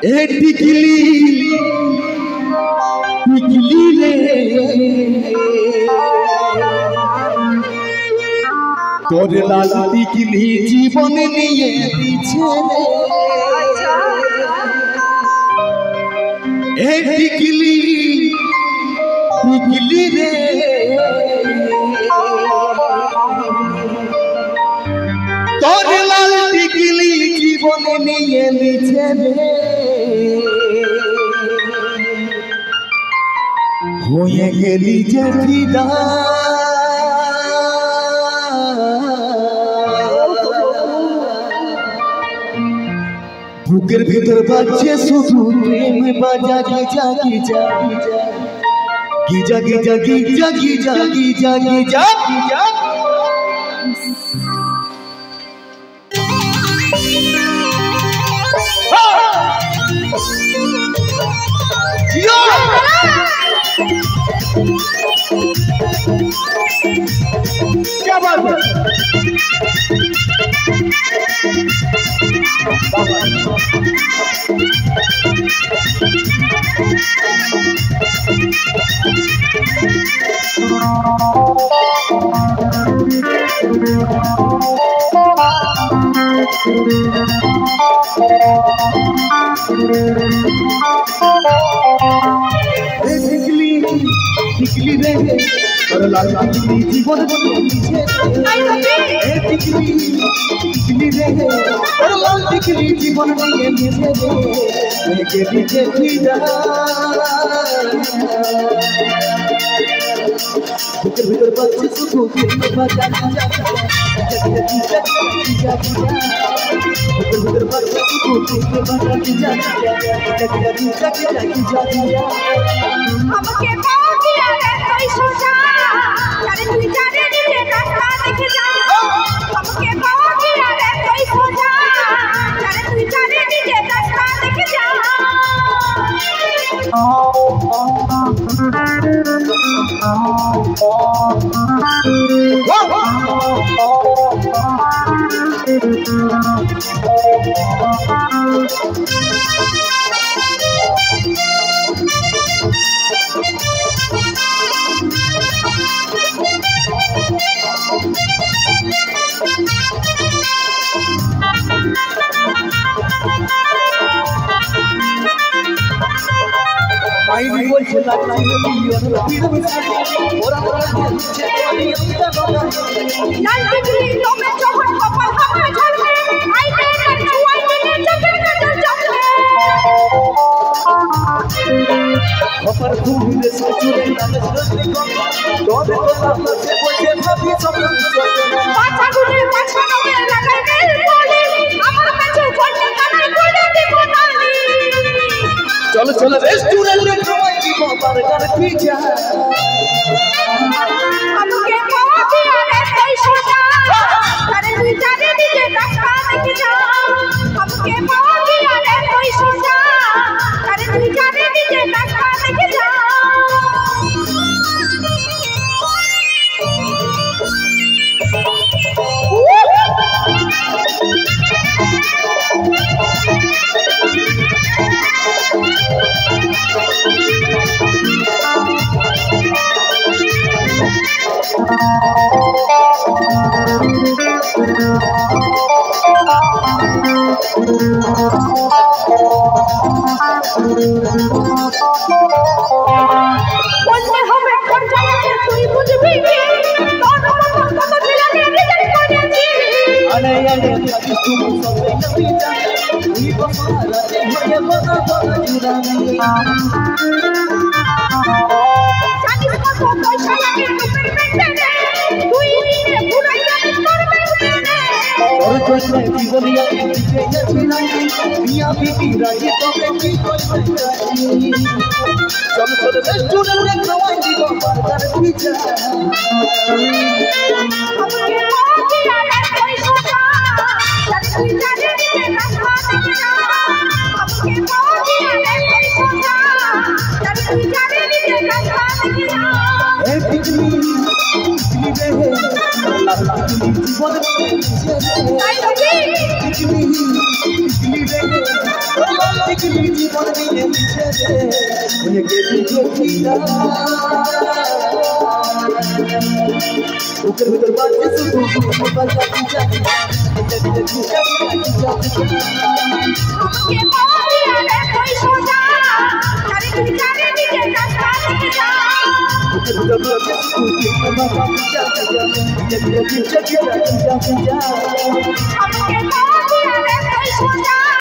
ए टिकली टिकली रे तोर लाल टिकली जीवन निये पीछे ए टिकली टिकली रे तोर लाल टिकली जीवन निये पीछे होये गेली जे फिदा बुकेर भीतर बाजे शुधु प्रेम बाजा Giza Giza Giza Giza Giza Giza Giza Giza Giza क्या बात है टिकली रे और लाल टिकली जीवन पीछे टिकली रे और लाल टिकली जीवन पीछे के पीछे फिदा बुकेर भीतर बाजे शुधु प्रेम बाजा गीजा गीजा बुकेर भीतर बाजे शुधु प्रेम बाजा Giza Giza Giza Giza Giza हमके पहुंचिया रे कोई सोचा यार तू जाने नीचे रास्ता देख जा हमके पहुंचिया रे कोई सोचा यार तू जाने नीचे रास्ता देख जा माइंड बोल चला बियर पीर में और पीछे वाली लाल टिकली लो में चौहट कपल हवा झल में आई तेरे छुआई ने जगह का जल खबर खूब रे सोचले लाल दो से बोले भाभी सब पाछा गुले पाछा नगे लगाई गई बोली আমার কাছে ফোন কানে কোলে দিব নানি चल चल रेस्टोरेंट में खाई दी बर्गर पिज्जा हमके पहुंचिया रे कोई सोचा अरे तू जाने नीचे रास्ता देख जा हमके पहुंचिया रे कोई सोचा अरे तू जाने नीचे रास्ता देख जा बोलते हमें कौन जाने तू बुझ भी दोनों को तो दिला के रिजल्ट कर दी अरे अरे तुम सब नहीं जाने ये बहारा है बड़ा बड़ा जुरानी जानी को पैसा लगे रुपए में दे तू ही ने पूरा कर में और जो जीवनिया पीछे छिनाई मियां बीबी राजी तो की कोई चल चल रेस्टोरेंट में खाई दी बर्गर पिज्जा हमके पहुंचिया रे कोई सोचा यार तू जाने नीचे रास्ता देख जा हमके पहुंचिया रे कोई सोचा यार तू जाने नीचे रास्ता देख जा ए टिकली टिकली रे टिकली जीवन তাই নাকি टिकली टिकली रे टिकली जीवन में पीछे रे ये के पीछे ऊपर भीतर बात से तू बजा हमके पागिया रे कोई सोचा चारे तू चारे नीचे रास्ता देख जा हमके पागिया रे कोई सोचा